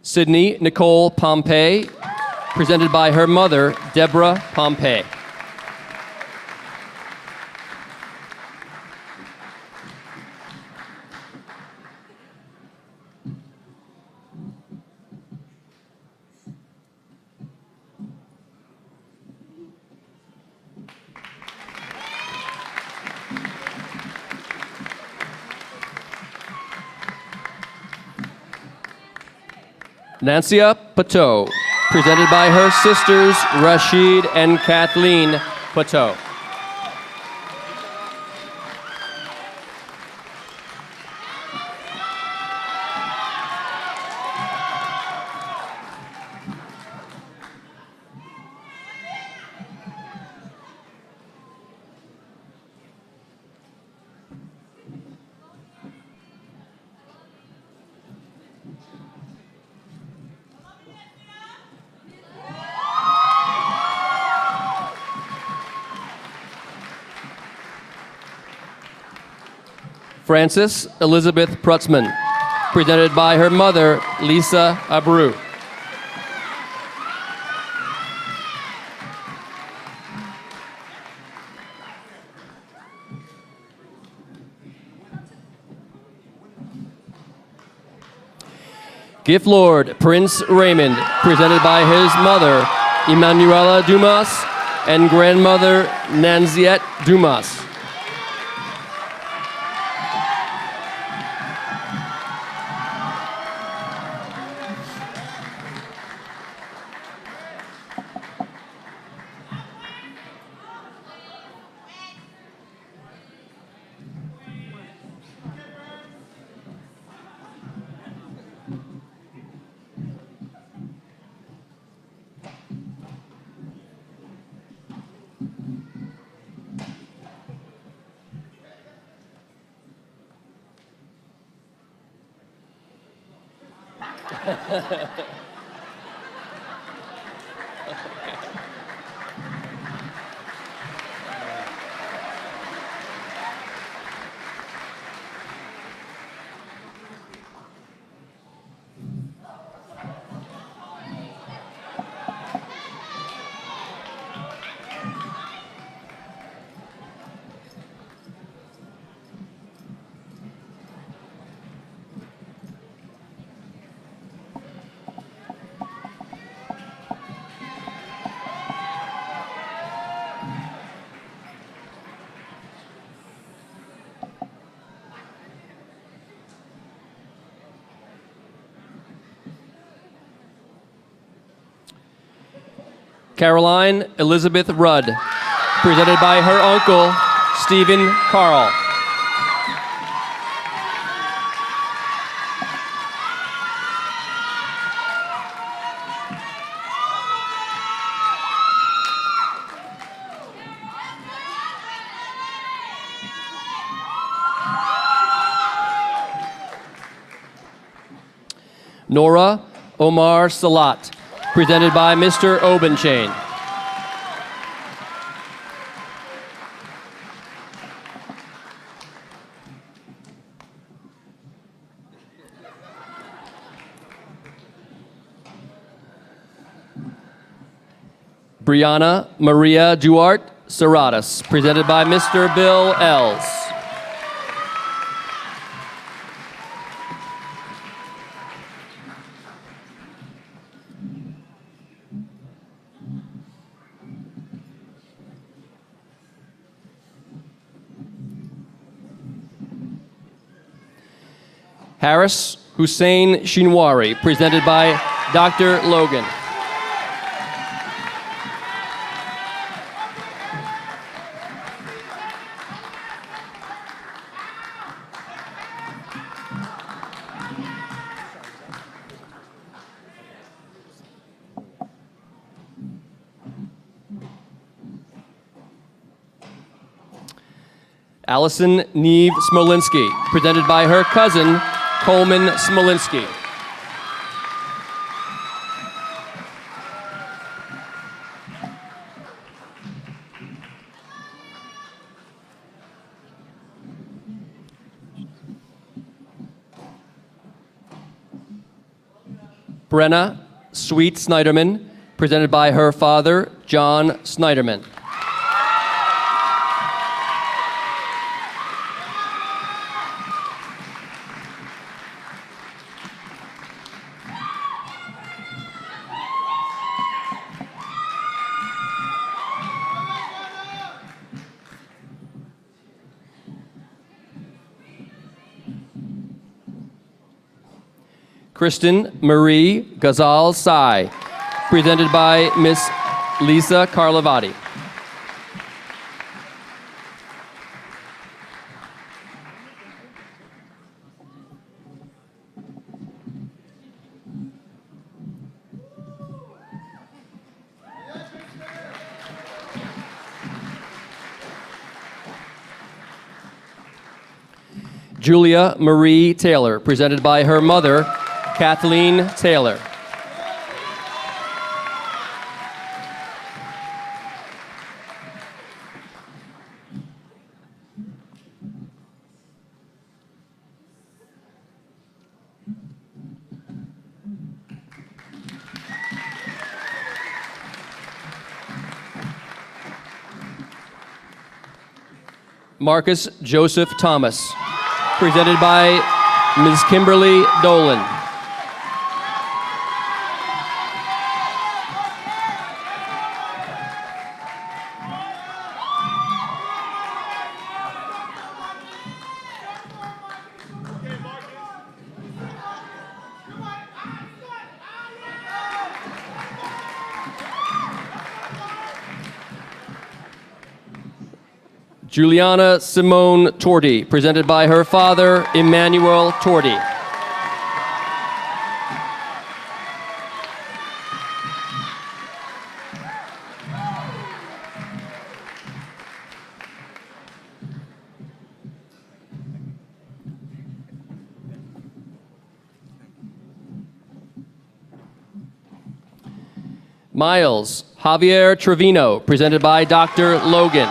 Sydney Nicole Pompey, presented by her mother, Deborah Pompey. Nancia Pateau, presented by her sisters, Rashid and Kathleen Pateau. Frances Elizabeth Prutzman, presented by her mother, Lisa Abreu. Gift Lord Prince Raymond, presented by his mother, Emanuela Dumas, and grandmother, Nanziette Dumas. Caroline Elizabeth Rudd, presented by her uncle, Stephen Carl. Nora Omar Salat, presented by Mr. Obenchain. Brianna Maria Duarte Serratus, presented by Mr. Bill Els. Harris Hussein Shinwari, presented by Dr. Logan. Allison Neve Smolinski, presented by her cousin, Coleman Smolinski. Brenna Sweet Snyderman, presented by her father, John Snyderman. Kristen Marie Gazal Sai, presented by Miss Lisa Carlavati. Julia Marie Taylor, presented by her mother, Kathleen Taylor. Marcus Joseph Thomas, presented by Ms. Kimberly Dolan. Juliana Simone Torti, presented by her father, Emmanuel Torti. Miles Javier Trevino, presented by Dr. Logan.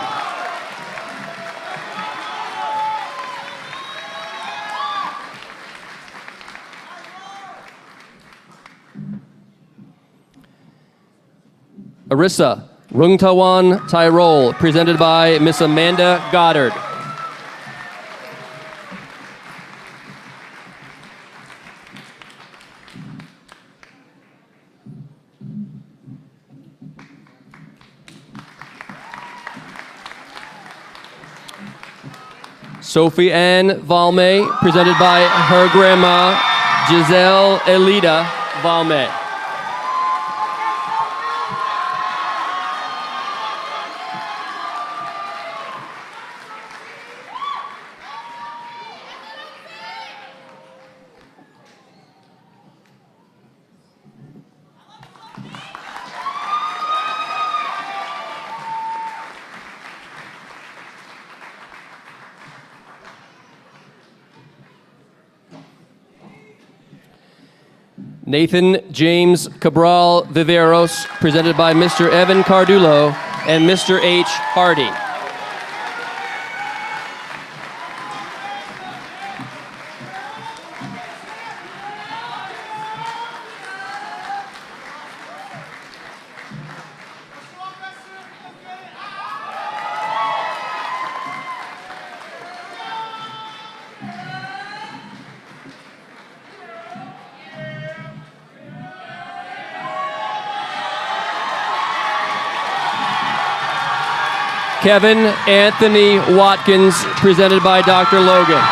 Arissa Rungtawan Tyrol, presented by Miss Amanda Goddard. Sophie Ann Valme, presented by her grandma, Giselle Elida Valme. Nathan James Cabral Viveros, presented by Mr. Evan Cardulo and Mr. H. Hardy. Kevin Anthony Watkins, presented by Dr. Logan.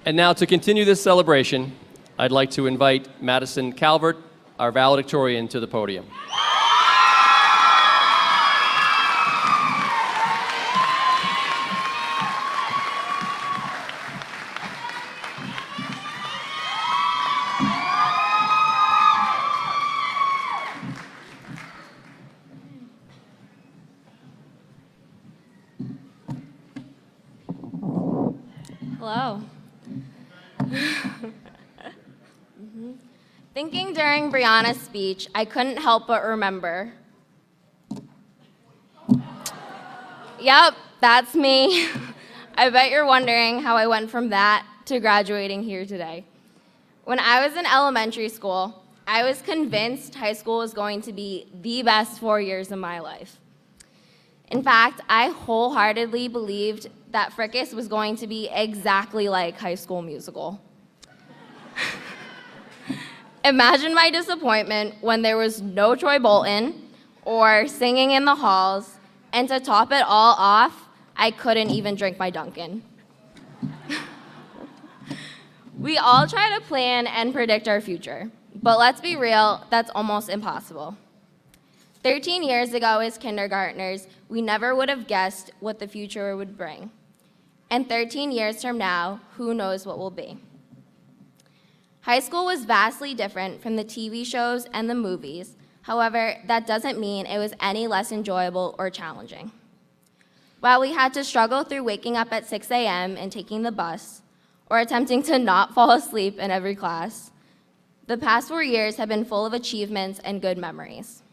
And now to continue this celebration, I'd like to invite Madison Calvert, our valedictorian, to the podium. Hello. Thinking during Brianna's speech, I couldn't help but remember. Yep, that's me. I bet you're wondering how I went from that to graduating here today. When I was in elementary school, I was convinced high school was going to be the best 4 years of my life. In fact, I wholeheartedly believed that FRCS was going to be exactly like High School Musical. Imagine my disappointment when there was no Troy Bolton or singing in the halls, and to top it all off, I couldn't even drink my Dunkin'. We all try to plan and predict our future, but let's be real, that's almost impossible. 13 years ago as kindergartners, we never would have guessed what the future would bring. And 13 years from now, who knows what will be. High school was vastly different from the TV shows and the movies. However, that doesn't mean it was any less enjoyable or challenging. While we had to struggle through waking up at 6 a.m. and taking the bus, or attempting to not fall asleep in every class, the past 4 years have been full of achievements and good memories.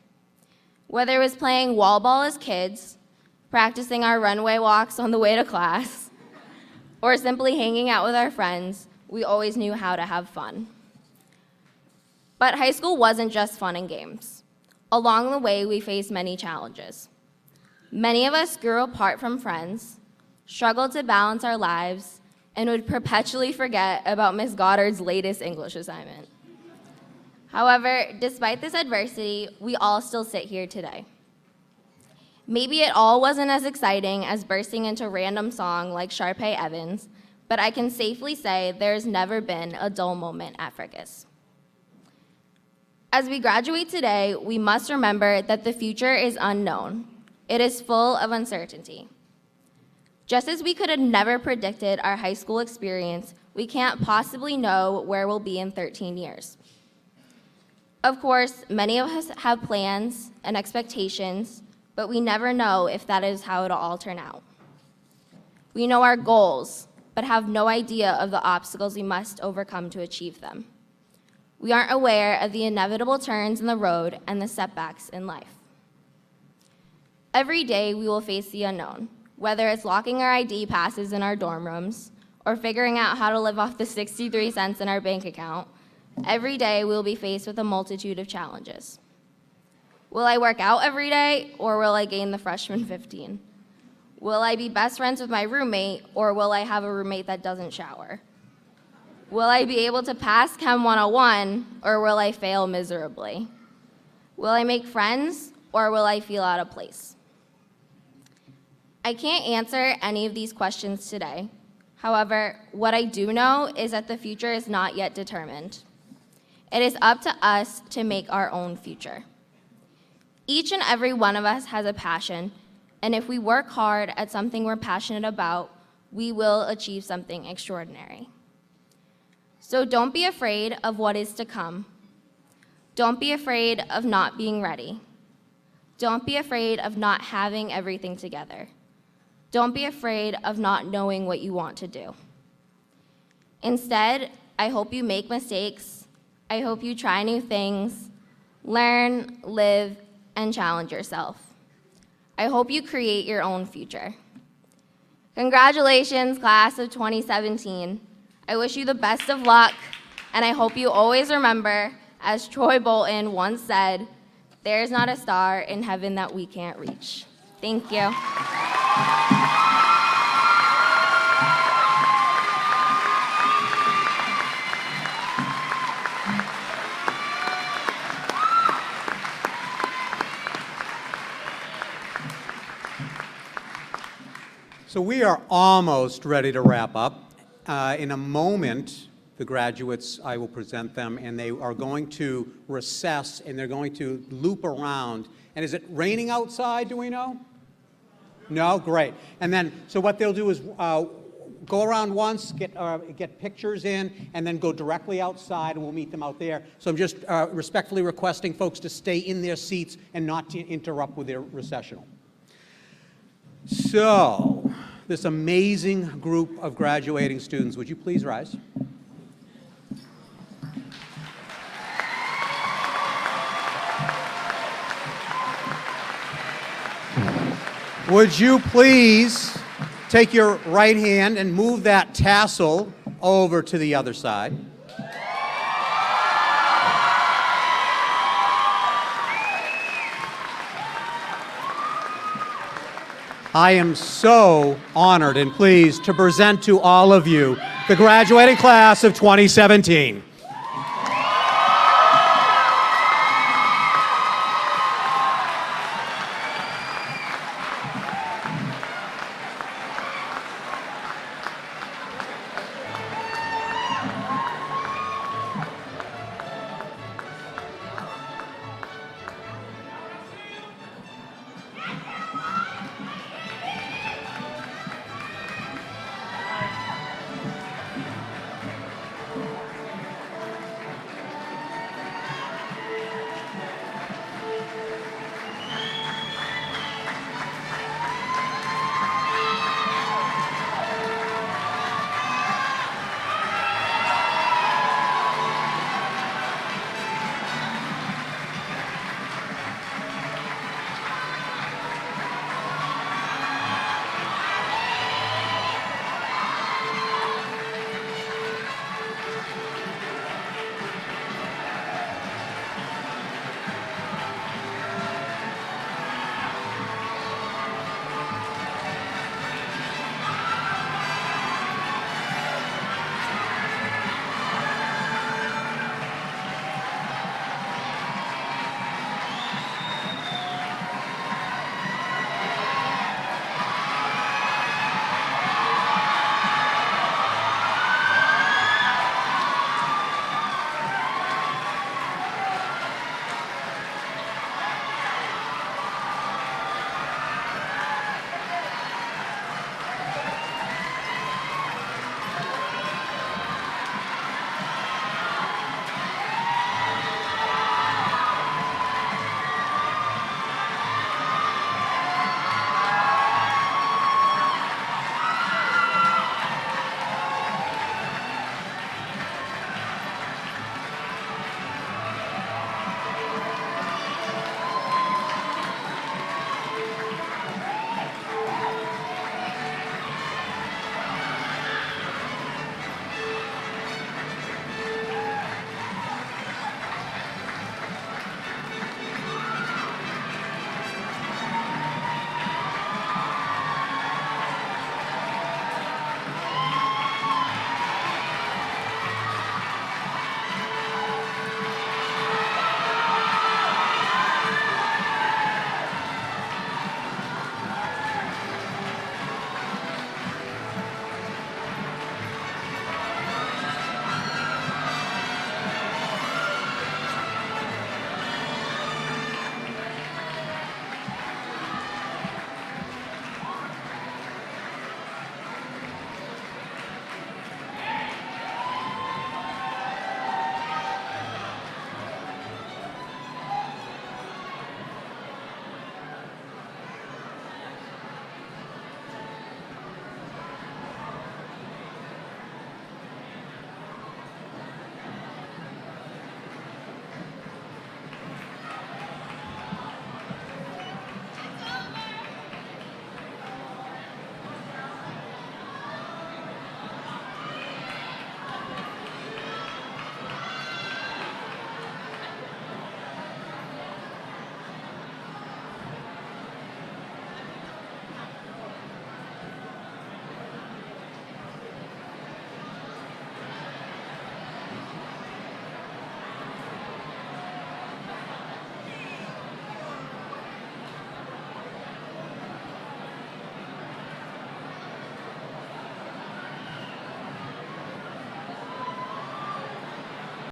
Whether it was playing wall ball as kids, practicing our runway walks on the way to class, or simply hanging out with our friends, we always knew how to have fun. But high school wasn't just fun and games. Along the way, we faced many challenges. Many of us grew apart from friends, struggled to balance our lives, and would perpetually forget about Ms. Goddard's latest English assignment. However, despite this adversity, we all still sit here today. Maybe it all wasn't as exciting as bursting into a random song like Sharpay Evans, but I can safely say there's never been a dull moment at FRCS. As we graduate today, we must remember that the future is unknown. It is full of uncertainty. Just as we could have never predicted our high school experience, we can't possibly know where we'll be in 13 years. Of course, many of us have plans and expectations, but we never know if that is how it'll all turn out. We know our goals, but have no idea of the obstacles we must overcome to achieve them. We aren't aware of the inevitable turns in the road and the setbacks in life. Every day we will face the unknown, whether it's locking our ID passes in our dorm rooms or figuring out how to live off the 63 cents in our bank account. Every day we will be faced with a multitude of challenges. Will I work out every day, or will I gain the freshman 15? Will I be best friends with my roommate, or will I have a roommate that doesn't shower? Will I be able to pass Chem 101, or will I fail miserably? Will I make friends, or will I feel out of place? I can't answer any of these questions today. However, what I do know is that the future is not yet determined. It is up to us to make our own future. Each and every one of us has a passion, and if we work hard at something we're passionate about, we will achieve something extraordinary. So don't be afraid of what is to come. Don't be afraid of not being ready. Don't be afraid of not having everything together. Don't be afraid of not knowing what you want to do. Instead, I hope you make mistakes. I hope you try new things, learn, live, and challenge yourself. I hope you create your own future. Congratulations, class of 2017. I wish you the best of luck, and I hope you always remember, as Troy Bolton once said, there's not a star in heaven that we can't reach. Thank you. So we are almost ready to wrap up. In a moment, the graduates, I will present them, and they are going to recess, and they're going to loop around. And is it raining outside, do we know? No? Great. And then, so what they'll do is go around once, get pictures in, and then go directly outside, and we'll meet them out there. So I'm just respectfully requesting folks to stay in their seats and not to interrupt with their recessional. So, this amazing group of graduating students, would you please rise? Would you please take your right hand and move that tassel over to the other side? I am so honored and pleased to present to all of you the graduating class of 2017.